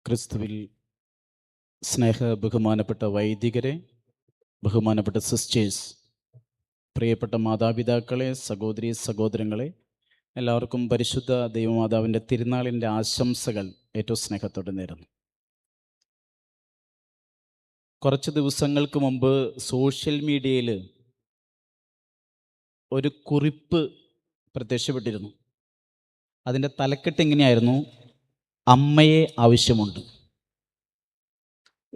ക്രിസ്തുവിൽ ബഹുമാനപ്പെട്ട വൈദികരെ, ബഹുമാനപ്പെട്ട സിസ്റ്റേഴ്സ്, പ്രിയപ്പെട്ട മാതാപിതാക്കളെ, സഹോദരി സഹോദരങ്ങളെ, എല്ലാവർക്കും പരിശുദ്ധ ദൈവമാതാവിൻ്റെ തിരുനാളിൻ്റെ ആശംസകൾ ഏറ്റവും സ്നേഹത്തോടെ നേരുന്നു. കുറച്ച് ദിവസങ്ങൾക്ക് മുമ്പ് സോഷ്യൽ മീഡിയയിൽ ഒരു കുറിപ്പ് പ്രത്യക്ഷപ്പെട്ടിരുന്നു. അതിൻ്റെ തലക്കെട്ട് എങ്ങനെയായിരുന്നു? അമ്മയെ ആവശ്യമുണ്ട്.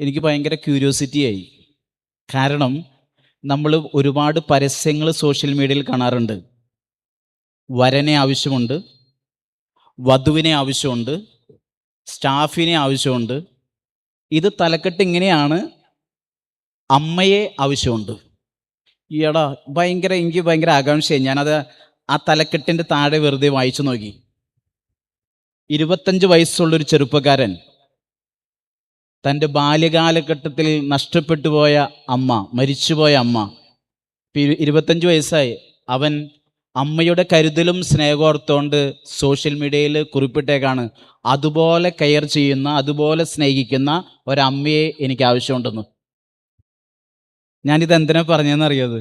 എനിക്ക് ഭയങ്കര ക്യൂരിയോസിറ്റിയായി. കാരണം നമ്മൾ ഒരുപാട് പരസ്യങ്ങൾ സോഷ്യൽ മീഡിയയിൽ കാണാറുണ്ട്. വരനെ ആവശ്യമുണ്ട്, വധുവിനെ ആവശ്യമുണ്ട്, സ്റ്റാഫിനെ ആവശ്യമുണ്ട്. ഇത് തലക്കെട്ട് ഇങ്ങനെയാണ്: അമ്മയെ ആവശ്യമുണ്ട്. ഈടാ എനിക്ക് ഭയങ്കര ആകാംക്ഷയായി. ഞാനത് ആ തലക്കെട്ടിൻ്റെ താഴെ വെറുതെ വായിച്ചു നോക്കി. 25 വയസ്സുള്ളൊരു ചെറുപ്പക്കാരൻ, തൻ്റെ ബാല്യകാലഘട്ടത്തിൽ നഷ്ടപ്പെട്ടു പോയ അമ്മ, മരിച്ചുപോയ അമ്മ, 25 വയസ്സായി. അവൻ അമ്മയുടെ കരുതലും സ്നേഹോർത്തോണ്ട് സോഷ്യൽ മീഡിയയിൽ കുറിപ്പിട്ടേക്കാണ്: അതുപോലെ കെയർ ചെയ്യുന്ന, അതുപോലെ സ്നേഹിക്കുന്ന ഒരമ്മയെ എനിക്ക് ആവശ്യമുണ്ടെന്ന്. ഞാനിത് എന്തിനാ പറഞ്ഞതെന്നറിയത്?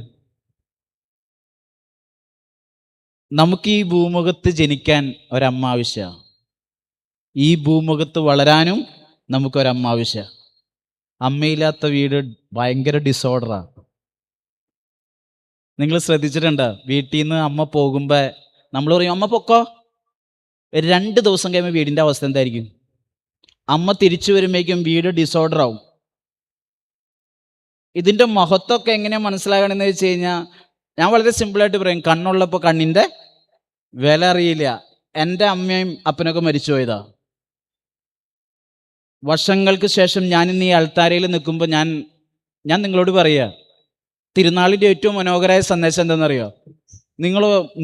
നമുക്ക് ഈ ഭൂമുഖത്ത് ജനിക്കാൻ ഒരമ്മ ആവശ്യമാണ്. ഈ ഭൂമുഖത്ത് വളരാനും നമുക്കൊരമ്മ ആവശ്യമാണ്. അമ്മയില്ലാത്ത വീട് ഭയങ്കര ഡിസോർഡറാണ്. നിങ്ങൾ ശ്രദ്ധിച്ചിട്ടുണ്ടോ? വീട്ടിൽ നിന്ന് അമ്മ പോകുമ്പോൾ നമ്മൾ പറയും അമ്മ പൊക്കോ. 2 ദിവസം കഴിയുമ്പോൾ വീടിൻ്റെ അവസ്ഥ എന്തായിരിക്കും? അമ്മ തിരിച്ചു വരുമ്പോഴേക്കും വീട് ഡിസോർഡറാവും. ഇതിൻ്റെ മഹത്വമൊക്കെ എങ്ങനെയാണ് മനസ്സിലാകണമെന്ന് വെച്ച് കഴിഞ്ഞാൽ, ഞാൻ വളരെ സിമ്പിളായിട്ട് പറയും: കണ്ണുള്ളപ്പോൾ കണ്ണിൻ്റെ വില അറിയില്ല. എൻ്റെ അമ്മയും അപ്പനൊക്കെ മരിച്ചു പോയതാ. വർഷങ്ങൾക്ക് ശേഷം ഞാനിന്ന് ഈ അൾത്താരയിൽ നിൽക്കുമ്പോൾ ഞാൻ നിങ്ങളോട് പറയുക, തിരുനാളിൻ്റെ ഏറ്റവും മനോഹരമായ സന്ദേശം എന്താണെന്നറിയോ?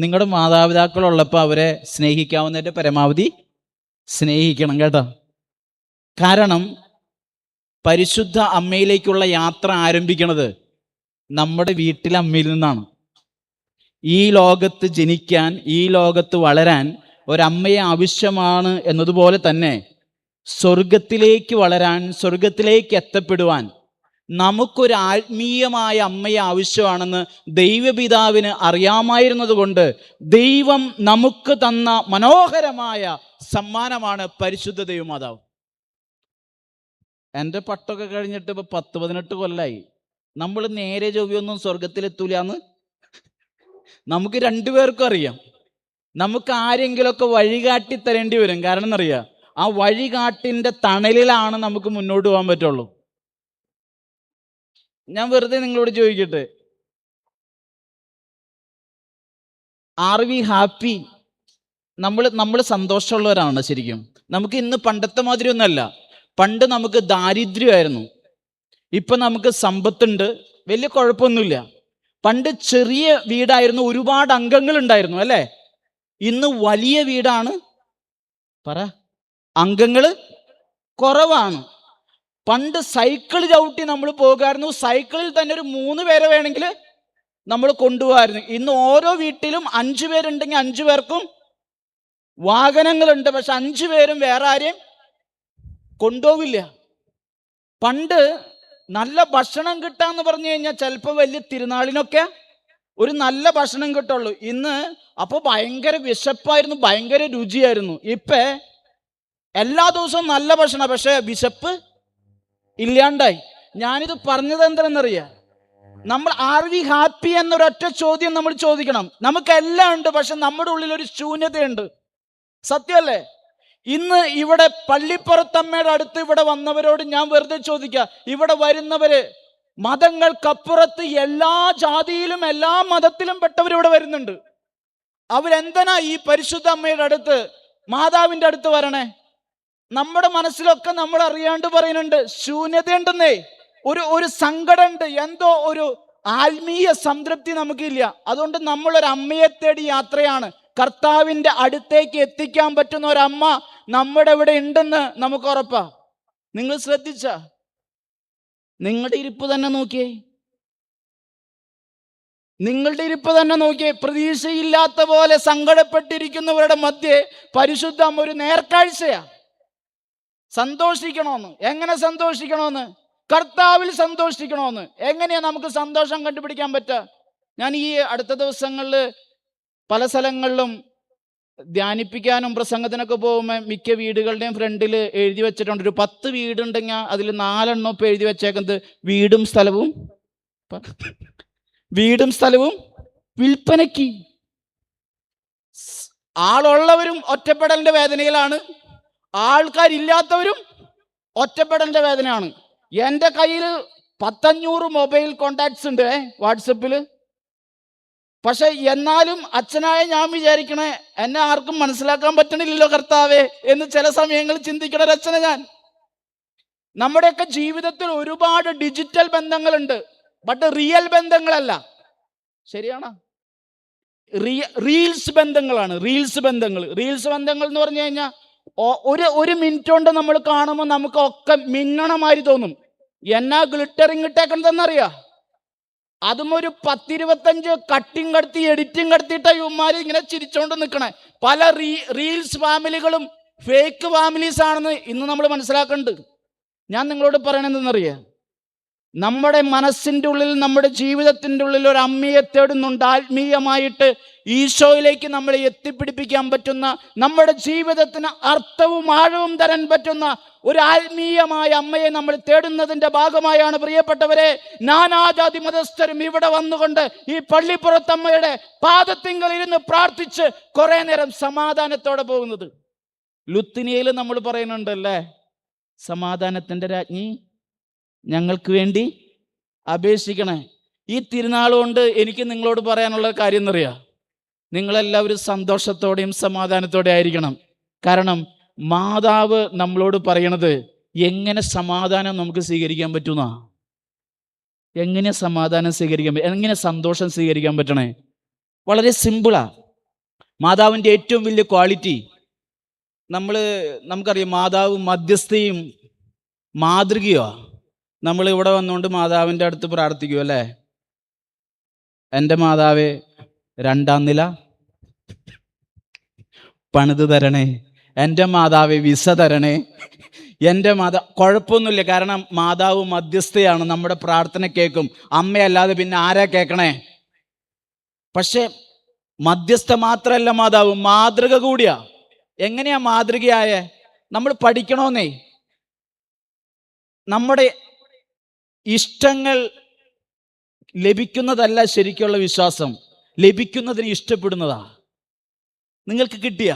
നിങ്ങളുടെ മാതാപിതാക്കളുള്ളപ്പോൾ അവരെ സ്നേഹിക്കാവുന്നതിൻ്റെ പരമാവധി സ്നേഹിക്കണം കേട്ടോ. കാരണം പരിശുദ്ധ അമ്മയിലേക്കുള്ള യാത്ര ആരംഭിക്കുന്നത് നമ്മുടെ വീട്ടിലെ അമ്മയിൽ നിന്നാണ്. ഈ ലോകത്ത് ജനിക്കാൻ, ഈ ലോകത്ത് വളരാൻ ഒരമ്മയെ ആവശ്യമാണ് എന്നതുപോലെ തന്നെ സ്വർഗത്തിലേക്ക് വളരാൻ, സ്വർഗത്തിലേക്ക് എത്തപ്പെടുവാൻ നമുക്കൊരു ആത്മീയമായ അമ്മയെ ആവശ്യമാണെന്ന് ദൈവപിതാവിന് അറിയാമായിരുന്നത് കൊണ്ട് ദൈവം നമുക്ക് തന്ന മനോഹരമായ സമ്മാനമാണ് പരിശുദ്ധ ദൈവമാതാവ്. എൻ്റെ പട്ടൊക്കെ കഴിഞ്ഞിട്ട് ഇപ്പോൾ 10-18 കൊല്ലമായി. നമ്മൾ നേരെ ചൊവ്വയൊന്നും സ്വർഗത്തിലെത്തൂലെന്ന് നമുക്ക് രണ്ടുപേർക്കും അറിയാം. നമുക്ക് ആരെങ്കിലുമൊക്കെ വഴികാട്ടി തരേണ്ടി വരും. കാരണം എന്നറിയാം, ആ വഴികാട്ടിൻ്റെ തണലിലാണ് നമുക്ക് മുന്നോട്ട് പോകാൻ പറ്റുള്ളൂ. ഞാൻ വെറുതെ നിങ്ങളോട് ചോദിക്കട്ടെ, ആർ വി ഹാപ്പി? നമ്മൾ സന്തോഷമുള്ളവരാണ് ശരിക്കും. നമുക്ക് ഇന്ന് പണ്ടത്തെ മാതിരി ഒന്നല്ല. പണ്ട് നമുക്ക് ദാരിദ്ര്യമായിരുന്നു, ഇപ്പം നമുക്ക് സമ്പത്തുണ്ട്, വലിയ കുഴപ്പമൊന്നുമില്ല. പണ്ട് ചെറിയ വീടായിരുന്നു, ഒരുപാട് അംഗങ്ങൾ ഉണ്ടായിരുന്നു, അല്ലേ? ഇന്ന് വലിയ വീടാണ്, അംഗങ്ങൾ കുറവാണ്. പണ്ട് സൈക്കിൾ ചവിട്ടി നമ്മൾ പോകായിരുന്നു, സൈക്കിളിൽ തന്നെ ഒരു 3 പേരെ വേണമെങ്കിൽ നമ്മൾ കൊണ്ടുപോകായിരുന്നു. ഇന്ന് ഓരോ വീട്ടിലും 5 പേരുണ്ടെങ്കിൽ 5 പേർക്കും വാഹനങ്ങളുണ്ട്, പക്ഷെ 5 പേരും വേറെ ആരെയും കൊണ്ടുപോവില്ല. പണ്ട് നല്ല ഭക്ഷണം കിട്ടാന്ന് പറഞ്ഞു കഴിഞ്ഞാൽ ചിലപ്പോൾ വലിയ തിരുനാളിനൊക്കെ ഒരു നല്ല ഭക്ഷണം കിട്ടുള്ളൂ. ഇന്ന് അപ്പോൾ ഭയങ്കര വിശപ്പായിരുന്നു, ഭയങ്കര രുചിയായിരുന്നു. ഇപ്പം എല്ലാ ദിവസവും നല്ല ഭക്ഷണം, പക്ഷെ വിശപ്പ് ഇല്ലാണ്ടായി. ഞാനിത് പറഞ്ഞത് എന്താണെന്നറിയാം, നമ്മൾ ആർ വി ഹാപ്പി എന്നൊരൊറ്റ ചോദ്യം നമ്മൾ ചോദിക്കണം. നമുക്കെല്ലാം ഉണ്ട്, പക്ഷെ നമ്മുടെ ഉള്ളിൽ ഒരു ശൂന്യതയുണ്ട്. സത്യമല്ലേ? ഇന്ന് ഇവിടെ പള്ളിപ്പുറത്തമ്മയുടെ അടുത്ത് ഇവിടെ വന്നവരോട് ഞാൻ വെറുതെ ചോദിക്കുക, ഇവിടെ വരുന്നവര് മതങ്ങൾക്കപ്പുറത്ത് എല്ലാ ജാതിയിലും എല്ലാ മതത്തിലും പെട്ടവരിവിടെ വരുന്നുണ്ട്. അവരെന്തിനാ ഈ പരിശുദ്ധ അമ്മയുടെ അടുത്ത്, മാതാവിൻ്റെ അടുത്ത് വരണേ? നമ്മുടെ മനസ്സിലൊക്കെ നമ്മൾ അറിയാണ്ട് പറയുന്നുണ്ട്, ശൂന്യതയുണ്ടെന്നേ, ഒരു സങ്കടമുണ്ട്, എന്തോ ഒരു ആത്മീയ സംതൃപ്തി നമുക്കില്ല. അതുകൊണ്ട് നമ്മളൊരു അമ്മയെ തേടി യാത്രയാണ്. കർത്താവിൻ്റെ അടുത്തേക്ക് എത്തിക്കാൻ പറ്റുന്ന ഒരമ്മ നമ്മുടെ ഇവിടെ ഉണ്ടെന്ന് നമുക്ക് ഉറപ്പാ. നിങ്ങൾ ശ്രദ്ധിച്ച നിങ്ങളുടെ ഇരിപ്പ് തന്നെ നോക്കിയേ, നിങ്ങളുടെ ഇരിപ്പ് തന്നെ നോക്കിയേ. പ്രതീക്ഷയില്ലാത്ത പോലെ സങ്കടപ്പെട്ടിരിക്കുന്നവരുടെ മധ്യേ പരിശുദ്ധ അമ്മ ഒരു നേർക്കാഴ്ചയാ. സന്തോഷിക്കണമെന്ന്. എങ്ങനെ സന്തോഷിക്കണമെന്ന്? കർത്താവിൽ സന്തോഷിക്കണമെന്ന്. എങ്ങനെയാ നമുക്ക് സന്തോഷം കണ്ടുപിടിക്കാൻ പറ്റുക? ഞാൻ ഈ അടുത്ത ദിവസങ്ങളിൽ പല സ്ഥലങ്ങളിലും ധ്യാനിപ്പിക്കാനും പ്രസംഗത്തിനൊക്കെ പോകുമ്പോൾ മിക്ക വീടുകളുടെയും ഫ്രണ്ടിൽ എഴുതി വെച്ചിട്ടുണ്ട്, ഒരു 10 വീടുണ്ടെങ്കിൽ അതിൽ 4 ഇപ്പം എഴുതി വെച്ചേക്കുന്നത് വീടും സ്ഥലവും വിൽപ്പനയ്ക്ക്. ആളുള്ളവരും ഒറ്റപ്പെടലിന്റെ വേദനയിലാണ്, ആൾക്കാരില്ലാത്തവരും ഒറ്റപ്പെടലിന്റെ വേദനയാണ്. എൻ്റെ കയ്യിൽ 100-500 മൊബൈൽ കോണ്ടാക്ട്സ് ഉണ്ട് വാട്സപ്പിൽ. പക്ഷെ എന്നാലും അച്ഛനായ ഞാൻ വിചാരിക്കണേ, എന്നെ ആർക്കും മനസ്സിലാക്കാൻ പറ്റണില്ലല്ലോ കർത്താവേ എന്ന് ചില സമയങ്ങളിൽ ചിന്തിക്കണ ഒരച്ഛനെ ഞാൻ. നമ്മുടെയൊക്കെ ജീവിതത്തിൽ ഒരുപാട് ഡിജിറ്റൽ ബന്ധങ്ങളുണ്ട്, ബട്ട് റിയൽ ബന്ധങ്ങളല്ല. ശരിയാണോ? റീൽസ് ബന്ധങ്ങളാണ്. റീൽസ് ബന്ധങ്ങൾ എന്ന് പറഞ്ഞു കഴിഞ്ഞാൽ ഒരു മിനിറ്റ് കൊണ്ട് നമ്മൾ കാണുമ്പോൾ നമുക്കൊക്കെ മിന്നണമാതിരി തോന്നും. എന്നാ ഗ്ലിറ്ററിങ് ഇട്ടേക്കണതെന്നറിയാം. അതും ഒരു 10-25 കട്ടിങ് കടത്തി എഡിറ്റിങ് കടത്തിയിട്ട ഇവന്മാർ ഇങ്ങനെ ചിരിച്ചോണ്ട് നിൽക്കണേ. പല റീൽസ് ഫാമിലികളും ഫേക്ക് ഫാമിലീസ് ആണെന്ന് ഇന്ന് നമ്മൾ മനസ്സിലാക്കുന്നുണ്ട്. ഞാൻ നിങ്ങളോട് പറയണെന്തെന്നറിയാം, നമ്മുടെ മനസ്സിൻ്റെ ഉള്ളിൽ, നമ്മുടെ ജീവിതത്തിൻ്റെ ഉള്ളിൽ ഒരു അമ്മയെ തേടുന്നുണ്ട്. ആത്മീയമായിട്ട് ഈശോയിലേക്ക് നമ്മളെ എത്തിപ്പിടിപ്പിക്കാൻ പറ്റുന്ന, നമ്മുടെ ജീവിതത്തിന് അർത്ഥവും ആഴവും തരാൻ പറ്റുന്ന ഒരു ആത്മീയമായ അമ്മയെ നമ്മൾ തേടുന്നതിൻ്റെ ഭാഗമായാണ് പ്രിയപ്പെട്ടവരെ നാനാജാതി മതസ്ഥരും ഇവിടെ വന്നുകൊണ്ട് ഈ പള്ളിപ്പുറത്തമ്മയുടെ പാദത്തിങ്കൽ ഇരുന്ന് പ്രാർത്ഥിച്ച് കുറേ നേരം സമാധാനത്തോടെ പോകുന്നത്. ലുത്തിനിയയിൽ നമ്മൾ പറയുന്നുണ്ടല്ലേ, സമാധാനത്തിൻ്റെ രാജ്ഞി ഞങ്ങൾക്ക് വേണ്ടി അപേക്ഷിക്കണേ. ഈ തിരുനാൾ കൊണ്ട് എനിക്ക് നിങ്ങളോട് പറയാനുള്ള കാര്യം എന്നറിയാം, നിങ്ങളെല്ലാവരും സന്തോഷത്തോടെയും സമാധാനത്തോടെ ആയിരിക്കണം. കാരണം മാതാവ് നമ്മളോട് പറയണത് എങ്ങനെ സമാധാനം നമുക്ക് സ്വീകരിക്കാൻ പറ്റുന്ന, എങ്ങനെ സമാധാനം സ്വീകരിക്കാൻ പറ്റും, എങ്ങനെ സന്തോഷം സ്വീകരിക്കാൻ പറ്റണേ. വളരെ സിമ്പിളാ. മാതാവിൻ്റെ ഏറ്റവും വലിയ ക്വാളിറ്റി നമുക്കറിയാം, മാതാവ് മധ്യസ്ഥയും മാതൃകയോ. നമ്മൾ ഇവിടെ വന്നുകൊണ്ട് മാതാവിൻ്റെ അടുത്ത് പ്രാർത്ഥിക്കും അല്ലേ, എൻ്റെ മാതാവേ 2ാം നില പണിത് തരണേ, എൻ്റെ മാതാവേ വിസ തരണേ, എൻ്റെ കുഴപ്പമൊന്നുമില്ല. കാരണം മാതാവ് മധ്യസ്ഥയാണ്, നമ്മുടെ പ്രാർത്ഥന കേൾക്കും. അമ്മയല്ലാതെ പിന്നെ ആരാ കേൾക്കണേ? പക്ഷെ മധ്യസ്ഥ മാത്രമല്ല മാതാവ്, മാതൃക കൂടിയാ. എങ്ങനെയാ മാതൃകയായ? നമ്മൾ പഠിക്കണമെന്നേ. നമ്മുടെ ഇഷ്ടങ്ങൾ ലഭിക്കുന്നതല്ല ശരിക്കുള്ള വിശ്വാസം, ലഭിക്കുന്നതിന് ഇഷ്ടപ്പെടുന്നതാ. നിങ്ങൾക്ക് കിട്ടിയ?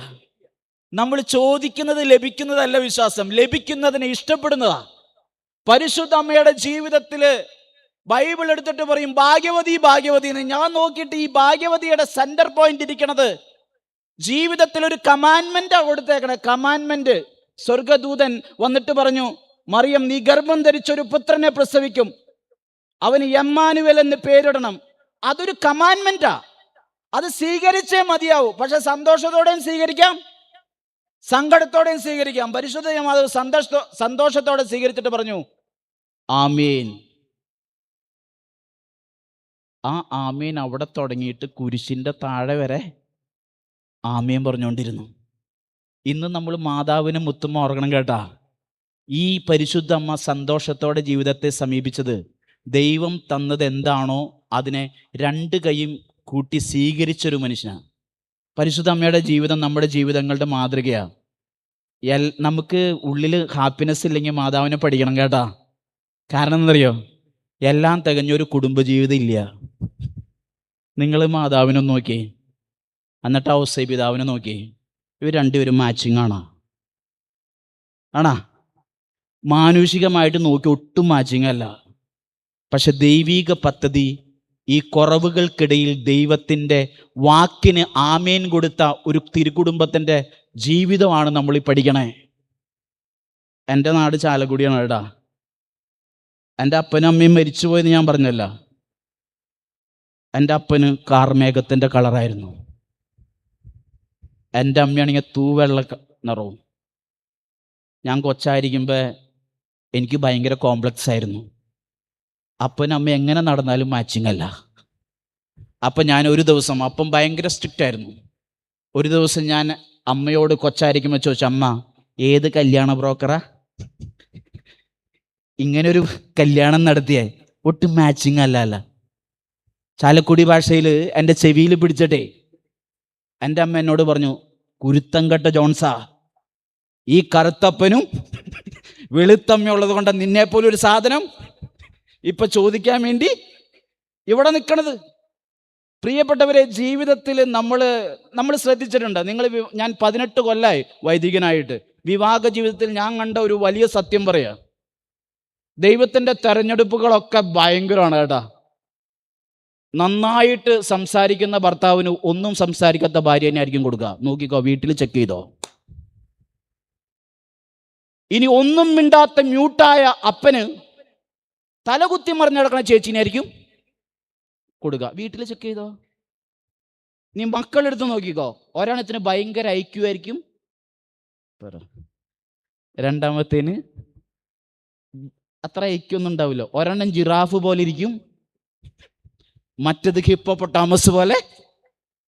നമ്മൾ ചോദിക്കുന്നത് ലഭിക്കുന്നതല്ല വിശ്വാസം, ലഭിക്കുന്നതിന് ഇഷ്ടപ്പെടുന്നതാ. പരിശുദ്ധ അമ്മയുടെ ജീവിതത്തിൽ ബൈബിൾ എടുത്തിട്ട് പറയും ഭാഗ്യവതി ഭാഗ്യവതി എന്ന്. ഞാൻ നോക്കിയിട്ട് ഈ ഭാഗ്യവതിയുടെ സെന്റർ പോയിന്റ് ഇരിക്കണത് ജീവിതത്തിൽ ഒരു കമാൻഡ്മെന്റാണ് കൊടുത്തേക്കണേ. കമാൻഡ്മെന്റ്. സ്വർഗദൂതൻ വന്നിട്ട് പറഞ്ഞു, മറിയം നീ ഗർഭം ധരിച്ചൊരു പുത്രനെ പ്രസവിക്കും, അവന് എമ്മാനുവേൽ എന്ന് പേരിടണം. അതൊരു കമാൻഡ്മെന്റാ, അത് സ്വീകരിച്ചേ മതിയാവൂ. പക്ഷെ സന്തോഷത്തോടെയും സ്വീകരിക്കാം, സങ്കടത്തോടെയും സ്വീകരിക്കാം. പരിശുദ്ധ മാതാവ് സന്തോഷത്തോടെ സ്വീകരിച്ചിട്ട് പറഞ്ഞു ആമീൻ. ആ ആമീൻ അവിടെ തുടങ്ങിയിട്ട് കുരിശിൻ്റെ താഴെ വരെ ആമീൻ പറഞ്ഞുകൊണ്ടിരുന്നു. ഇന്ന് നമ്മൾ മാതാവിന് മുത്തുമ്മ ഓർക്കണം കേട്ടാ. ഈ പരിശുദ്ധ അമ്മ സന്തോഷത്തോടെ ജീവിതത്തെ സമീപിച്ചത് ദൈവം തന്നത് എന്താണോ അതിനെ 2 കൈയും കൂട്ടി സ്വീകരിച്ചൊരു മനുഷ്യനാണ്. പരിശുദ്ധ അമ്മയുടെ ജീവിതം നമ്മുടെ ജീവിതങ്ങളുടെ മാതൃകയാണ്. നമുക്ക് ഉള്ളിൽ ഹാപ്പിനെസ് ഇല്ലെങ്കിൽ മാതാവിനെ പഠിക്കണം കേട്ടാ. കാരണം എന്നറിയോ, എല്ലാം തികഞ്ഞൊരു കുടുംബജീവിതം ഇല്ല. നിങ്ങൾ മാതാവിനെ നോക്കി, എന്നിട്ട് ഔസേ പിതാവിനെ നോക്കി, ഇവർ രണ്ടുപേരും മാച്ചിങ് ആണാ? മാനുഷികമായിട്ട് നോക്കി ഒട്ടും മാച്ചിങ് അല്ല. പക്ഷെ ദൈവിക പദ്ധതി, ഈ കുറവുകൾക്കിടയിൽ ദൈവത്തിൻ്റെ വാക്കിന് ആമേൻ കൊടുത്ത ഒരു തിരുക്കുടുംബത്തിൻ്റെ ജീവിതമാണ് നമ്മൾ ഈ പഠിക്കണേ. എൻ്റെ നാട് ചാലക്കുടിയാണ് കേട്ടാ. എൻ്റെ അപ്പനും അമ്മയും മരിച്ചുപോയെന്ന് ഞാൻ പറഞ്ഞല്ല. എൻ്റെ അപ്പന് കാർമേഘത്തിൻ്റെ കളറായിരുന്നു, എൻ്റെ അമ്മയാണെങ്കിൽ തൂവെള്ള നിറവും. ഞാൻ കൊച്ചായിരിക്കുമ്പോൾ എനിക്ക് ഭയങ്കര കോംപ്ലക്സ് ആയിരുന്നു. അപ്പനും അമ്മ എങ്ങനെ നടന്നാലും മാച്ചിങ് അല്ല. അപ്പം ഞാൻ ഒരു ദിവസം, അപ്പം ഭയങ്കര സ്ട്രിക്റ്റ് ആയിരുന്നു. ഒരു ദിവസം ഞാൻ അമ്മയോട് കൊച്ചായിരിക്കുമ്പോൾ ചോദിച്ചു, അമ്മ ഏത് കല്യാണ ബ്രോക്കറാ? ഇങ്ങനൊരു കല്യാണം നടത്തിയേ ഒട്ടും മാച്ചിങ് അല്ല. ചാലക്കുടി ഭാഷയിൽ എൻ്റെ ചെവിയിൽ പിടിച്ചിട്ടേ എൻ്റെ അമ്മ എന്നോട് പറഞ്ഞു, കുരുത്തം കെട്ട ജോൺസാ, ഈ കറുത്തപ്പനും വെളുത്തമ്മയുള്ളത് കൊണ്ട് നിന്നെപ്പോലെ ഒരു സാധനം ഇപ്പൊ ചോദിക്കാൻ വേണ്ടി ഇവിടെ നിൽക്കണത്. പ്രിയപ്പെട്ടവരെ, ജീവിതത്തിൽ നമ്മൾ ശ്രദ്ധിച്ചിട്ടുണ്ട്. ഞാൻ 18 കൊല്ലമായി വൈദികനായിട്ട്. വിവാഹ ജീവിതത്തിൽ ഞാൻ കണ്ട ഒരു വലിയ സത്യം പറയാ, ദൈവത്തിൻ്റെ തെരഞ്ഞെടുപ്പുകളൊക്കെ ഭയങ്കരമാണ് കേട്ടാ. നന്നായിട്ട് സംസാരിക്കുന്ന ഭർത്താവിന് ഒന്നും സംസാരിക്കാത്ത ഭാര്യ തന്നെ ആയിരിക്കും കൊടുക്കുക. നോക്കിക്കോ, വീട്ടിൽ ചെക്ക് ചെയ്തോ. ഇനി ഒന്നും മിണ്ടാത്ത മ്യൂട്ടായ അപ്പന് തലകുത്തി മറിഞ്ഞ് നടക്കണ ചേച്ചിനായിരിക്കും കൊടുക്കുക. വീട്ടിൽ ചെക്ക് ചെയ്തോ. നീ മക്കളെടുത്ത് നോക്കിക്കോ, ഒരെണ്ണത്തിന് ഭയങ്കര ഐക്യമായിരിക്കും, രണ്ടാമത്തേന് അത്ര ഐക്യൊന്നും ഉണ്ടാവില്ല. ഒരെണ്ണം ജിറാഫ് പോലെ ഇരിക്കും, മറ്റത് ഹിപ്പോപ്പൊട്ടാമസ് പോലെ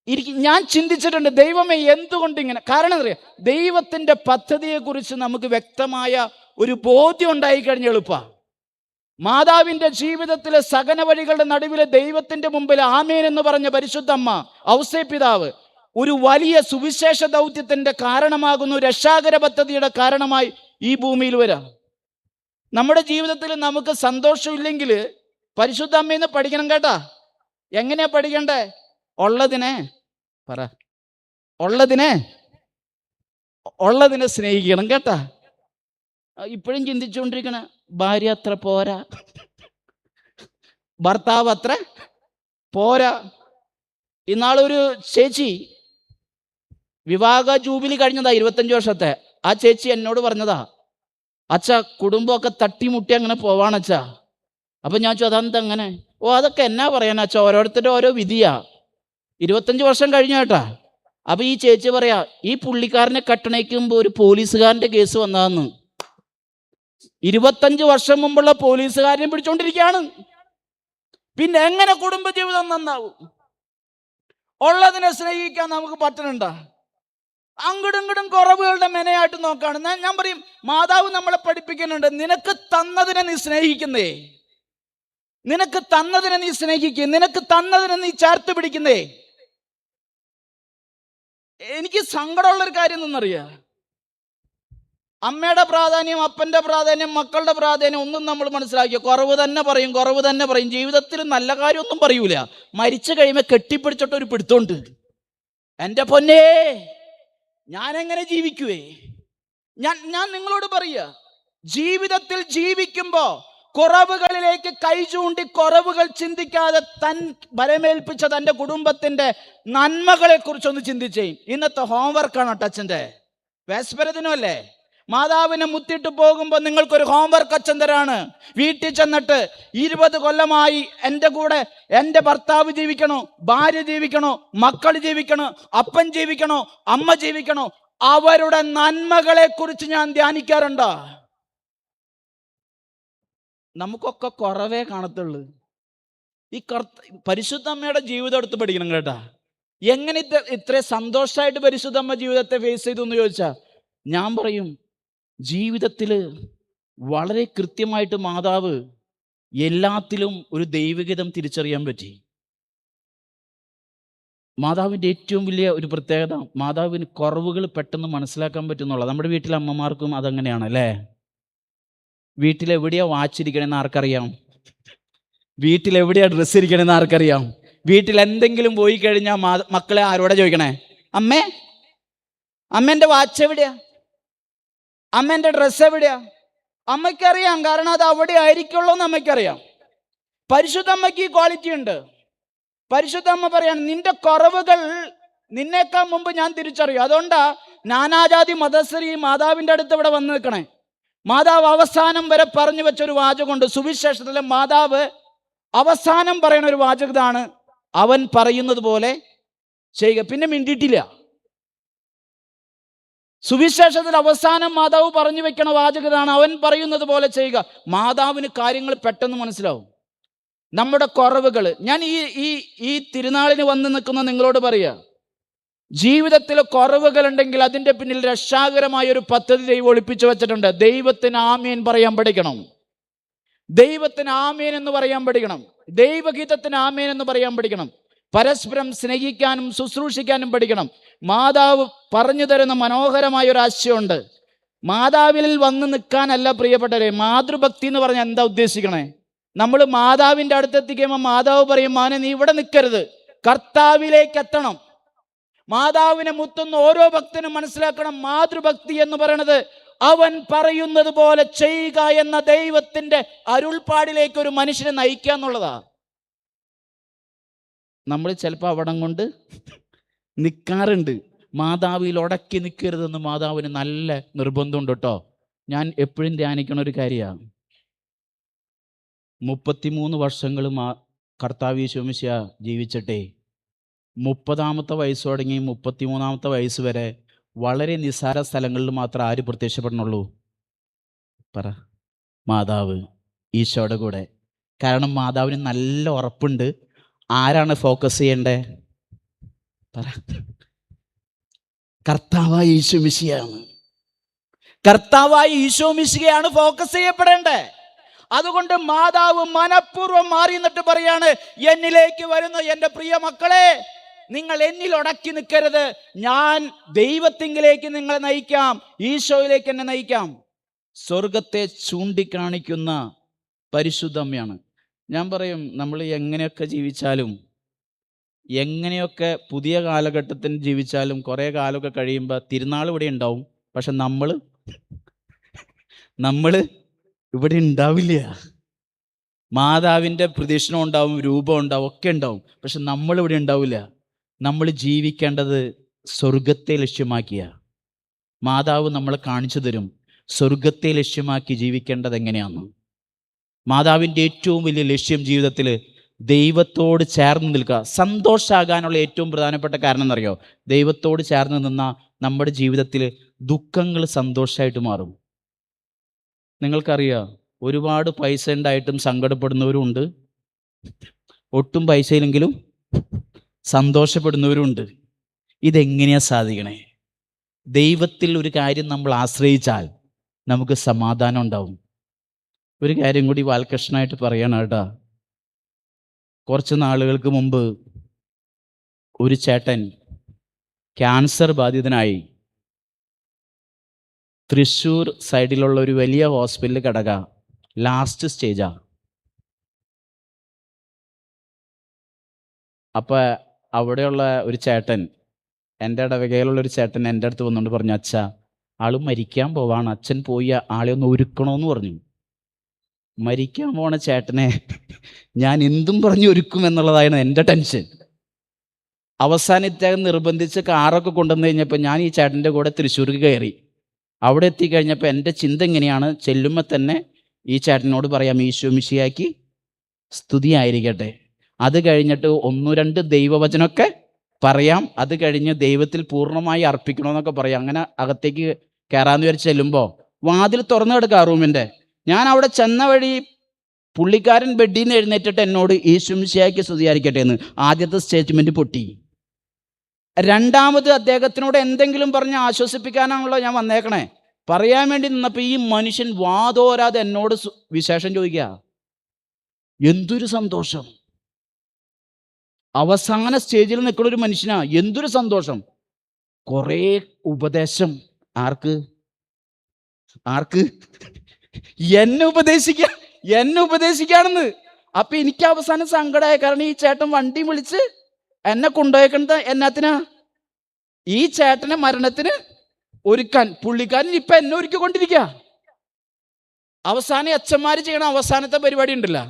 ഇരിക്കും. ഞാൻ ചിന്തിച്ചിട്ടുണ്ട്, ദൈവമേ എന്തുകൊണ്ട് ഇങ്ങനെ? കാരണം അറിയാം, ദൈവത്തിൻ്റെ പദ്ധതിയെക്കുറിച്ച് നമുക്ക് വ്യക്തമായ ഒരു ബോധ്യം ഉണ്ടായിക്കഴിഞ്ഞ എളുപ്പമാണ്. മാതാവിൻ്റെ ജീവിതത്തിലെ സകല വഴികളുടെ നടുവിലെ ദൈവത്തിൻ്റെ മുമ്പിൽ ആമേൻ എന്ന് പറഞ്ഞ പരിശുദ്ധമ്മ ഔസേപ്പിതാവ് ഒരു വലിയ സുവിശേഷ ദൗത്യത്തിൻ്റെ കാരണമാകുന്നു, രക്ഷാകര പദ്ധതിയുടെ കാരണമായി ഈ ഭൂമിയിൽ വരാം. നമ്മുടെ ജീവിതത്തിൽ നമുക്ക് സന്തോഷമില്ലെങ്കിൽ പരിശുദ്ധ അമ്മയിൽ നിന്ന് പഠിക്കണം കേട്ടാ. എങ്ങനെയാ പഠിക്കണ്ടേ? ഉള്ളതിനെ സ്നേഹിക്കണം കേട്ടാ. ഇപ്പോഴും ചിന്തിച്ചുകൊണ്ടിരിക്കണ ഭാര്യ അത്ര പോരാ, ഭർത്താവ് അത്ര പോരാ. ഇന്നാളൊരു ചേച്ചി വിവാഹ ജൂബിലി കഴിഞ്ഞതാ, 25 വർഷത്തെ. ആ ചേച്ചി എന്നോട് പറഞ്ഞതാ, അച്ഛാ കുടുംബമൊക്കെ തട്ടിമുട്ടി അങ്ങനെ പോവാണച്ചാ. അപ്പം ഞാൻ ചോദിച്ചു, അതെന്താ അങ്ങനെ? ഓ, അതൊക്കെ എന്നാ പറയാനച്ചാ, ഓരോരുത്തരുടെ ഓരോ വിധിയാ. 25 വർഷം കഴിഞ്ഞ കേട്ടാ. അപ്പം ഈ ചേച്ചി പറയാ, ഈ പുള്ളിക്കാരനെ കട്ടണയ്ക്കുമ്പോൾ ഒരു പോലീസുകാരൻ്റെ കേസ് വന്നതെന്ന്. 25 വർഷം മുമ്പുള്ള പോലീസുകാരനെ പിടിച്ചോണ്ടിരിക്കുകയാണ്. പിന്നെ എങ്ങനെ കുടുംബജീവിതം നന്നാവും? ഉള്ളതിനെ സ്നേഹിക്കാൻ നമുക്ക് പറ്റണുണ്ടോ? അങ്ങടും കുറവുകളുടെ മെനയായിട്ട് നോക്കാണ്. ഞാൻ പറയും, മാതാവ് നമ്മളെ പഠിപ്പിക്കുന്നുണ്ട്, നിനക്ക് തന്നതിനെ നീ സ്നേഹിക്കുന്നേ, നിനക്ക് തന്നതിനെ നീ സ്നേഹിക്കുക, നിനക്ക് തന്നതിനെ നീ ചേർത്ത് പിടിക്കുന്നേ. എനിക്ക് സങ്കടമുള്ളൊരു കാര്യം എന്നറിയാം, അമ്മയുടെ പ്രാധാന്യം, അപ്പൻ്റെ പ്രാധാന്യം, മക്കളുടെ പ്രാധാന്യം ഒന്നും നമ്മൾ മനസ്സിലാക്കിയ കുറവ് തന്നെ പറയും. ജീവിതത്തിൽ നല്ല കാര്യമൊന്നും പറയൂല. മരിച്ചു കഴിയുമ്പോൾ കെട്ടിപ്പിടിച്ചിട്ടൊരു പിടുത്തോണ്ട്, എൻ്റെ പൊന്നേ ഞാൻ എങ്ങനെ ജീവിക്കുവേ? ഞാൻ നിങ്ങളോട് പറയുക, ജീവിതത്തിൽ ജീവിക്കുമ്പോൾ കുറവുകളിലേക്ക് കൈ ചൂണ്ടി കുറവുകൾ ചിന്തിക്കാതെ ബലമേൽപ്പിച്ച തൻ്റെ കുടുംബത്തിൻ്റെ നന്മകളെ കുറിച്ചൊന്ന് ചിന്തിച്ചേ. ഇന്നത്തെ ഹോംവർക്കാണ് അച്ഛൻ്റെ. വേസ്പരദിനമല്ലേ? മാതാവിനെ മുത്തിട്ട് പോകുമ്പോൾ നിങ്ങൾക്കൊരു ഹോംവർക്ക് അച്ഛൻ തരാണ്. വീട്ടിൽ ചെന്നിട്ട് 20 കൊല്ലമായി എൻ്റെ കൂടെ എൻ്റെ ഭർത്താവ് ജീവിക്കണോ, ഭാര്യ ജീവിക്കണോ, മക്കൾ ജീവിക്കണോ, അപ്പൻ ജീവിക്കണോ, അമ്മ ജീവിക്കണോ, അവരുടെ നന്മകളെ കുറിച്ച് ഞാൻ ധ്യാനിക്കാറുണ്ടോ? നമുക്കൊക്കെ കുറവേ കാണത്തുള്ളൂ. ഈ പരിശുദ്ധ അമ്മയുടെ ജീവിതം എടുത്ത് പഠിക്കണം കേട്ടാ. എങ്ങനെ ഇത്ര സന്തോഷമായിട്ട് പരിശുദ്ധ അമ്മ ജീവിതത്തെ ഫേസ് ചെയ്തു എന്ന് ചോദിച്ചാൽ ഞാൻ പറയും, ജീവിതത്തിൽ വളരെ കൃത്യമായിട്ട് മാതാവ് എല്ലാത്തിലും ഒരു ദൈവികതം തിരിച്ചറിയാൻ പറ്റി. മാതാവിൻ്റെ ഏറ്റവും വലിയ ഒരു പ്രത്യേകത, മാതാവിന് കുറവുകൾ പെട്ടെന്ന് മനസ്സിലാക്കാൻ പറ്റുന്നുള്ള. നമ്മുടെ വീട്ടിലെ അമ്മമാർക്കും അതങ്ങനെയാണ് അല്ലേ? വീട്ടിലെവിടെയാ വാച്ചിരിക്കണമെന്ന് ആർക്കറിയാം? വീട്ടിലെവിടെയാ ഡ്രസ്സ് ഇരിക്കണമെന്ന് ആർക്കറിയാം? വീട്ടിൽ എന്തെങ്കിലും പോയി കഴിഞ്ഞാൽ മക്കളെ ആരോടെ ചോദിക്കണേ? അമ്മേൻ്റെ വാച്ച് എവിടെയാ? അമ്മേൻ്റെ ഡ്രസ്സ് എവിടെയാ? അമ്മയ്ക്കറിയാം, കാരണം അത് അവിടെ ആയിരിക്കുള്ളൂ എന്ന് അമ്മയ്ക്കറിയാം. പരിശുദ്ധ അമ്മയ്ക്ക് ഈ ക്വാളിറ്റി ഉണ്ട്. പരിശുദ്ധ അമ്മ പറയാണ്, നിന്റെ കുറവുകൾ നിന്നേക്കാൾ മുമ്പ് ഞാൻ തിരിച്ചറിയും. അതുകൊണ്ടാ നാനാജാതി മതസ്ഥരി മാതാവിൻ്റെ അടുത്ത് ഇവിടെ വന്ന് നിൽക്കണേ. മാതാവ് അവസാനം വരെ പറഞ്ഞു വെച്ചൊരു വാചകമുണ്ട് സുവിശേഷത്തിലെ. മാതാവ് അവസാനം പറയുന്ന ഒരു വാചകതാണ്, അവൻ പറയുന്നത് പോലെ ചെയ്യുക. പിന്നെ മിണ്ടിയിട്ടില്ല. സുവിശേഷത്തിൽ അവസാനം മാതാവ് പറഞ്ഞു വെക്കണ വാചകതാണ്, അവൻ പറയുന്നത് പോലെ ചെയ്യുക. മാതാവിന് കാര്യങ്ങൾ പെട്ടെന്ന് മനസ്സിലാവും, നമ്മുടെ കുറവുകൾ. ഞാൻ ഈ തിരുനാളിന് വന്ന് നിൽക്കുന്ന നിങ്ങളോട് പറയുക, ജീവിതത്തിൽ കുറവുകളുണ്ടെങ്കിൽ അതിൻ്റെ പിന്നിൽ രക്ഷാകരമായ ഒരു പദ്ധതി ദൈവം ഒളിപ്പിച്ചു വെച്ചിട്ടുണ്ട്. ദൈവത്തിന് ആമേൻ പറയാൻ പഠിക്കണം. ദൈവത്തിന് ആമേൻ എന്ന് പറയാൻ പഠിക്കണം. ദൈവഗീതത്തിന് ആമേൻ എന്ന് പറയാൻ പഠിക്കണം. പരസ്പരം സ്നേഹിക്കാനും ശുശ്രൂഷിക്കാനും പഠിക്കണം. മാതാവ് പറഞ്ഞു തരുന്ന മനോഹരമായ ഒരു ആശയമുണ്ട്. മാതാവിൽ വന്ന് നിൽക്കാനല്ല പ്രിയപ്പെട്ടവരെ. മാതൃഭക്തി എന്ന് പറഞ്ഞാൽ എന്താ ഉദ്ദേശിക്കണേ? നമ്മൾ മാതാവിൻ്റെ അടുത്തെത്തിക്കുമ്പോൾ മാതാവ് പറയും, മോനെ നീ ഇവിടെ നിൽക്കരുത്, കർത്താവിലേക്ക് എത്തണം. മാതാവിനെ മുത്തുന്ന ഓരോ ഭക്തനും മനസ്സിലാക്കണം, മാതൃഭക്തി എന്ന് പറയുന്നത് അവൻ പറയുന്നത് പോലെ ചെയ്യുക എന്ന ദൈവത്തിൻ്റെ അരുൾപ്പാടിലേക്ക് ഒരു മനുഷ്യനെ നയിക്കുക എന്നുള്ളതാ. നമ്മൾ ചിലപ്പോൾ അവിടം കൊണ്ട് നിൽക്കാറുണ്ട്. മാതാവിൽ ഉടക്കി നിൽക്കരുതെന്ന് മാതാവിന് നല്ല നിർബന്ധമുണ്ട് കേട്ടോ. ഞാൻ എപ്പോഴും ധ്യാനിക്കണ ഒരു കാര്യമാണ്. 33 വർഷങ്ങൾ കർത്താവ് യേശു മിശിഹാ ജീവിച്ചിട്ടേ 30ാമത്തെ വയസ്സ് തുടങ്ങി 33ാമത്തെ വയസ്സ് വരെ വളരെ നിസ്സാര സ്ഥലങ്ങളിൽ മാത്രം ആര് പ്രത്യക്ഷപ്പെടണുള്ളൂ? പറ, മാതാവ്, ഈശോയുടെ കൂടെ. കാരണം മാതാവിന് നല്ല ഉറപ്പുണ്ട് ആരാണ് ഫോക്കസ് ചെയ്യണ്ടേ? പറ, കർത്താവായ ഈശോ മിശിഹായാണ്. കർത്താവായ ഈശോ മിശിഹയാണ് ഫോക്കസ് ചെയ്യപ്പെടേണ്ടേ. അതുകൊണ്ട് മാതാവ് മനഃപൂർവ്വം മാറി നിന്നിട്ട് പറയാണ്, എന്നിലേക്ക് വരുന്ന എൻ്റെ പ്രിയ മക്കളെ, നിങ്ങൾ എന്നിൽ ഉടക്കി നിൽക്കരുത്, ഞാൻ ദൈവത്തിങ്കിലേക്ക് നിങ്ങളെ നയിക്കാം, ഈശോയിലേക്ക് എന്നെ നയിക്കാം. സ്വർഗത്തെ ചൂണ്ടിക്കാണിക്കുന്ന പരിശുദ്ധമ്മയാണ്. ഞാൻ പറയും, നമ്മൾ എങ്ങനെയൊക്കെ ജീവിച്ചാലും, എങ്ങനെയൊക്കെ പുതിയ കാലഘട്ടത്തിൽ ജീവിച്ചാലും കുറേ കാലമൊക്കെ കഴിയുമ്പോൾ തിരുനാൾ ഇവിടെ ഉണ്ടാവും, പക്ഷെ നമ്മൾ ഇവിടെ ഉണ്ടാവില്ല. മാതാവിൻ്റെ പ്രദക്ഷിണം ഉണ്ടാവും, രൂപം ഉണ്ടാവും, ഒക്കെ ഉണ്ടാവും, പക്ഷെ നമ്മളിവിടെ ഉണ്ടാവില്ല. നമ്മൾ ജീവിക്കേണ്ടത് സ്വർഗത്തെ ലക്ഷ്യമാക്കിയ. മാതാവ് നമ്മളെ കാണിച്ചു തരും സ്വർഗത്തെ ലക്ഷ്യമാക്കി ജീവിക്കേണ്ടത് എങ്ങനെയാണെന്ന്. മാതാവിൻ്റെ ഏറ്റവും വലിയ ലക്ഷ്യം ജീവിതത്തിൽ ദൈവത്തോട് ചേർന്ന് നിൽക്കുക. സന്തോഷമാകാനുള്ള ഏറ്റവും പ്രധാനപ്പെട്ട കാരണം എന്നറിയോ? ദൈവത്തോട് ചേർന്ന് നിന്നാൽ നമ്മുടെ ജീവിതത്തിൽ ദുഃഖങ്ങൾ സന്തോഷമായിട്ട് മാറും. നിങ്ങൾക്കറിയാം, ഒരുപാട് പൈസ ഉണ്ടായിട്ടും സങ്കടപ്പെടുന്നവരും ഉണ്ട്, ഒട്ടും പൈസയില്ലെങ്കിലും സന്തോഷപ്പെടുന്നവരും ഉണ്ട്. ഇതെങ്ങനെയാണ് സാധിക്കണേ? ദൈവത്തിൽ ഒരു കാര്യം നമ്മൾ ആശ്രയിച്ചാൽ നമുക്ക് സമാധാനം ഉണ്ടാവും. ഒരു കാര്യം കൂടി വാൽകൃഷ്ണനായിട്ട് പറയണം കേട്ടോ. കുറച്ച് നാളുകൾക്ക് മുമ്പ് ഒരു ചേട്ടൻ ക്യാൻസർ ബാധിതനായി തൃശ്ശൂർ സൈഡിലുള്ള ഒരു വലിയ ഹോസ്പിറ്റലിൽ കിടക്കുക, ലാസ്റ്റ് സ്റ്റേജാ. അപ്പോൾ അവിടെയുള്ള ഒരു ചേട്ടൻ, എൻ്റെ ഇടവകയിലുള്ള ഒരു ചേട്ടൻ എൻ്റെ അടുത്ത് വന്നുകൊണ്ട് പറഞ്ഞു, അച്ഛാ, ആൾ മരിക്കാൻ പോവാണ്, അച്ഛൻ പോയി ആളെ ഒന്ന് ഒരുക്കണമെന്ന് പറഞ്ഞു. മരിക്കാൻ പോണ ചേട്ടനെ ഞാൻ എന്തും പറഞ്ഞ് ഒരുക്കും എന്നുള്ളതായിരുന്നു എൻ്റെ ടെൻഷൻ. അവസാനം ഇദ്ദേഹം നിർബന്ധിച്ച് കാറൊക്കെ കൊണ്ടുവന്ന് കഴിഞ്ഞപ്പോൾ ഞാൻ ഈ ചേട്ടൻ്റെ കൂടെ തൃശ്ശൂർക്ക് കയറി. അവിടെ എത്തിക്കഴിഞ്ഞപ്പോൾ എൻ്റെ ചിന്ത എങ്ങനെയാണ്, ചെല്ലുമ്പോൾ തന്നെ ഈ ചേട്ടനോട് പറയാം, ഈശോ മിശിഹായ്ക്ക് സ്തുതിയായിരിക്കട്ടെ. അത് കഴിഞ്ഞിട്ട് 1-2 ദൈവവചനമൊക്കെ പറയാം. അത് കഴിഞ്ഞ് ദൈവത്തിൽ പൂർണ്ണമായി അർപ്പിക്കണമെന്നൊക്കെ പറയാം. അങ്ങനെ അകത്തേക്ക് കയറാമെന്ന് വിചാരിച്ച് ചെല്ലുമ്പോൾ വാതിൽ തുറന്നു കിടക്കുക റൂമിൻ്റെ. ഞാൻ അവിടെ ചെന്ന വഴി പുള്ളിക്കാരൻ ബെഡിൽ നിന്ന് എഴുന്നേറ്റിട്ട് എന്നോട് ഈശോ മിശിഹായ്ക്ക് സ്തുതിയായിരിക്കട്ടെ എന്ന് ആദ്യത്തെ സ്റ്റേറ്റ്മെൻറ്റ് പൊട്ടി. രണ്ടാമത് അദ്ദേഹത്തിനോട് എന്തെങ്കിലും പറഞ്ഞ് ആശ്വസിപ്പിക്കാനാണല്ലോ ഞാൻ വന്നേക്കണേ. പറയാൻ വേണ്ടി നിന്നപ്പോൾ ഈ മനുഷ്യൻ വാതോരാതെ എന്നോട് വിശേഷം ചോദിക്കുക. എന്തൊരു സന്തോഷം! അവസാന സ്റ്റേജിൽ നിൽക്കുന്ന ഒരു മനുഷ്യനാ, എന്തൊരു സന്തോഷം! കുറേ ഉപദേശം. ആർക്ക്? എന്നെ ഉപദേശിക്കാണെന്ന്. അപ്പൊ എനിക്ക് അവസാനം സങ്കടമായ, കാരണം ഈ ചേട്ടൻ വണ്ടി വിളിച്ച് എന്നെ കൊണ്ടുപോയേക്കണത് എന്നാത്തിനാ? ഈ ചേട്ടനെ മരണത്തിന് ഒരുക്കാൻ. പുള്ളിക്കാരൻ ഇപ്പൊ എന്നെ ഒരുക്കിക്കൊണ്ടിരിക്കുക. അവസാനം അച്ഛന്മാര് ചെയ്യണ അവസാനത്തെ പരിപാടി ഉണ്ടല്ലോ,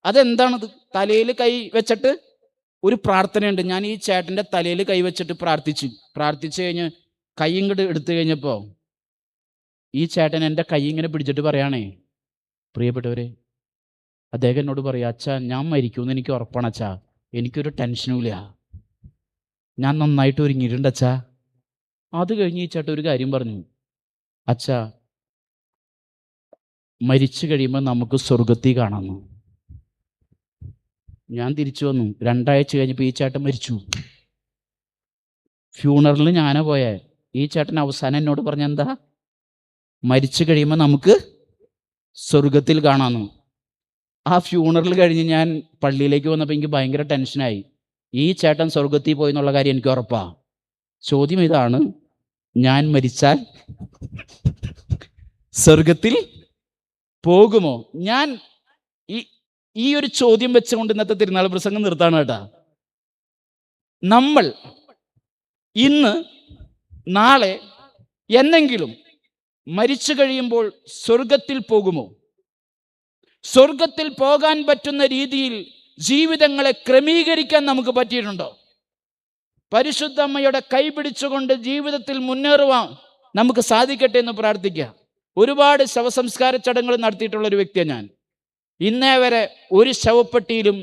അതെന്താണത്? തലയിൽ കൈ വെച്ചിട്ട് ഒരു പ്രാർത്ഥനയുണ്ട്. ഞാൻ ഈ ചേട്ടൻ്റെ തലയിൽ കൈ വെച്ചിട്ട് പ്രാർത്ഥിച്ചു കഴിഞ്ഞ് കൈ ഇങ്ങോട്ട് എടുത്തു കഴിഞ്ഞപ്പോൾ ഈ ചേട്ടൻ എൻ്റെ കൈ ഇങ്ങനെ പിടിച്ചിട്ട് പറയാണേ, പ്രിയപ്പെട്ടവരെ, അദ്ദേഹം എന്നോട് പറയാം, അച്ഛാ, ഞാൻ മരിക്കുമെന്ന് എനിക്ക് ഉറപ്പാണ് അച്ഛാ, എനിക്കൊരു ടെൻഷനും ഇല്ല, ഞാൻ നന്നായിട്ട് ഒരുങ്ങിയിട്ടുണ്ട് അച്ഛാ. അത് കഴിഞ്ഞ് ഈ ചേട്ടൻ ഒരു കാര്യം പറഞ്ഞു, അച്ഛാ, മരിച്ചു കഴിയുമ്പോൾ നമുക്ക് സ്വർഗത്തിൽ കാണാമെന്ന്. ഞാൻ തിരിച്ചു വന്നു. 2 ആഴ്ച കഴിഞ്ഞപ്പോൾ ഈ ചേട്ടൻ മരിച്ചു. ഫ്യൂണറലിന് ഞാനാ പോയേ. ഈ ചേട്ടൻ അവസാനം എന്നോട് പറഞ്ഞ എന്താ, മരിച്ചു കഴിയുമ്പോൾ നമുക്ക് സ്വർഗത്തിൽ കാണാമെന്ന്. ആ ഫ്യൂണറൽ കഴിഞ്ഞ് ഞാൻ പള്ളിയിലേക്ക് വന്നപ്പോൾ എനിക്ക് ഭയങ്കര ടെൻഷനായി. ഈ ചേട്ടൻ സ്വർഗത്തിൽ പോയി എന്നുള്ള കാര്യം എനിക്ക് ഉറപ്പാ. ചോദ്യം ഇതാണ്, ഞാൻ മരിച്ചാൽ സ്വർഗത്തിൽ പോകുമോ? ഞാൻ ഈ ഒരു ചോദ്യം വെച്ചുകൊണ്ട് ഇന്നത്തെ തിരുനാൾ പ്രസംഗം നിർത്താണ് കേട്ടാ. നമ്മൾ ഇന്ന് നാളെ എന്നെങ്കിലും മരിച്ചു കഴിയുമ്പോൾ സ്വർഗത്തിൽ പോകുമോ? സ്വർഗത്തിൽ പോകാൻ പറ്റുന്ന രീതിയിൽ ജീവിതങ്ങളെ ക്രമീകരിക്കാൻ നമുക്ക് പറ്റിയിട്ടുണ്ടോ? പരിശുദ്ധ അമ്മയുടെ കൈ പിടിച്ചുകൊണ്ട് ജീവിതത്തിൽ മുന്നേറുവാൻ നമുക്ക് സാധിക്കട്ടെ എന്ന് പ്രാർത്ഥിക്കുക. ഒരുപാട് ശവസംസ്കാര ചടങ്ങുകൾ നടത്തിയിട്ടുള്ള ഒരു വ്യക്തിയാണ് ഞാൻ. ഇന്നേ വരെ ഒരു ശവപ്പെട്ടിയിലും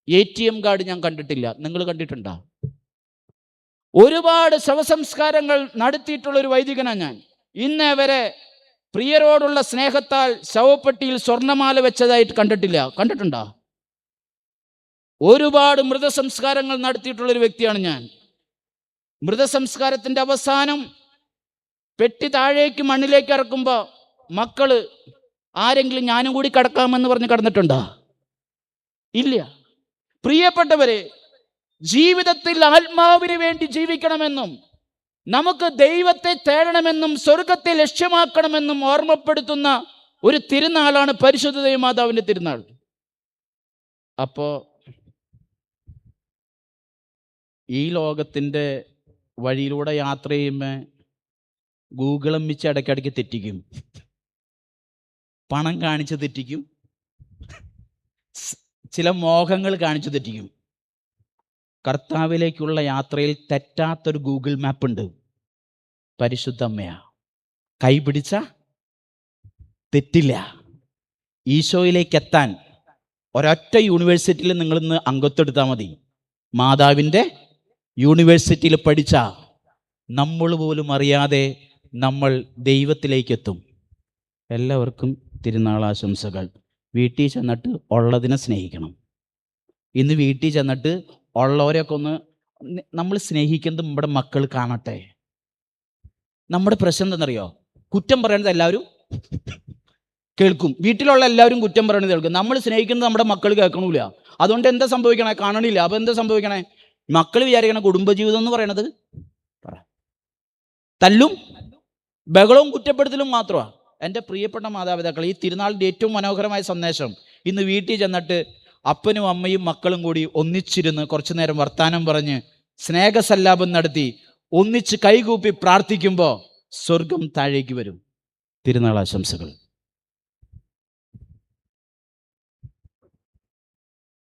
ATM കാർഡ് ഞാൻ കണ്ടിട്ടില്ല. നിങ്ങൾ കണ്ടിട്ടുണ്ടോ? ഒരുപാട് ശവസംസ്കാരങ്ങൾ നടത്തിയിട്ടുള്ളൊരു വൈദികനാണ് ഞാൻ. ഇന്നേ വരെ പ്രിയരോടുള്ള സ്നേഹത്താൽ ശവപ്പെട്ടിയിൽ സ്വർണ്ണമാല വെച്ചതായിട്ട് കണ്ടിട്ടില്ല. കണ്ടിട്ടുണ്ടോ? ഒരുപാട് മൃതസംസ്കാരങ്ങൾ നടത്തിയിട്ടുള്ളൊരു വ്യക്തിയാണ് ഞാൻ. മൃതസംസ്കാരത്തിൻ്റെ അവസാനം പെട്ടി താഴേക്ക് മണ്ണിലേക്ക് ഇറക്കുമ്പോൾ മക്കള് ആരെങ്കിലും ഞാനും കൂടി കിടക്കാമെന്ന് പറഞ്ഞ് കിടന്നിട്ടുണ്ടോ? ഇല്ല. പ്രിയപ്പെട്ടവരെ, ജീവിതത്തിൽ ആത്മാവിന് വേണ്ടി ജീവിക്കണമെന്നും നമുക്ക് ദൈവത്തെ തേടണമെന്നും സ്വർഗത്തെ ലക്ഷ്യമാക്കണമെന്നും ഓർമ്മപ്പെടുത്തുന്ന ഒരു തിരുനാളാണ് പരിശുദ്ധ ദൈവമാതാവിൻ്റെ തിരുനാൾ. അപ്പോൾ ഈ ലോകത്തിൻ്റെ വഴിയിലൂടെ യാത്ര ചെയ്യുമ്പോൾ ഗൂഗിൾ അമ്മിച്ച് ഇടയ്ക്കിടയ്ക്ക് തെറ്റിക്കും, പണം കാണിച്ച് തെറ്റിക്കും, ചില മോഹങ്ങൾ കാണിച്ചു തെറ്റിക്കും. കർത്താവിലേക്കുള്ള യാത്രയിൽ തെറ്റാത്തൊരു ഗൂഗിൾ മാപ്പ് ഉണ്ട്. പരിശുദ്ധ അമ്മയാ. കൈ പിടിച്ച തെറ്റില്ല. ഈശോയിലേക്ക് എത്താൻ ഒരൊറ്റ യൂണിവേഴ്സിറ്റിയിൽ നിങ്ങളിന്ന് അംഗത്വം മതി. മാതാവിൻ്റെ യൂണിവേഴ്സിറ്റിയിൽ പഠിച്ച നമ്മൾ പോലും അറിയാതെ നമ്മൾ ദൈവത്തിലേക്കെത്തും. എല്ലാവർക്കും തിരുനാളാശംസകൾ. വീട്ടിൽ ചെന്നിട്ട് ഉള്ളതിനെ സ്നേഹിക്കണം. ഇന്ന് വീട്ടിൽ ചെന്നിട്ട് ഉള്ളവരെയൊക്കെ ഒന്ന് നമ്മൾ സ്നേഹിക്കുന്നത് നമ്മുടെ മക്കൾ കാണട്ടെ. നമ്മുടെ പ്രശ്നം എന്താണെന്നറിയോ? കുറ്റം പറയണത് എല്ലാവരും കേൾക്കും. വീട്ടിലുള്ള എല്ലാവരും കുറ്റം പറയണത് കേൾക്കും. നമ്മൾ സ്നേഹിക്കുന്നത് നമ്മുടെ മക്കൾ കേൾക്കണില്ല. അതുകൊണ്ട് എന്താ സംഭവിക്കണേ? കാണണില്ല. അപ്പോൾ എന്താ സംഭവിക്കണേ? മക്കൾ വിചാരിക്കണ കുടുംബജീവിതം എന്ന് പറയണത് തല്ലും ബഹളവും കുറ്റപ്പെടുത്തലും മാത്രമാണ്. എൻ്റെ പ്രിയപ്പെട്ട മാതാപിതാക്കൾ, ഈ തിരുനാളിൻ്റെ ഏറ്റവും മനോഹരമായ സന്ദേശം, ഇന്ന് വീട്ടിൽ ചെന്നിട്ട് അപ്പനും അമ്മയും മക്കളും കൂടി ഒന്നിച്ചിരുന്ന് കുറച്ചു നേരം വർത്താനം പറഞ്ഞ് സ്നേഹസല്ലാപം നടത്തി ഒന്നിച്ച് കൈകൂപ്പി പ്രാർത്ഥിക്കുമ്പോൾ സ്വർഗം താഴേക്ക് വരും. തിരുനാൾ ആശംസകൾ.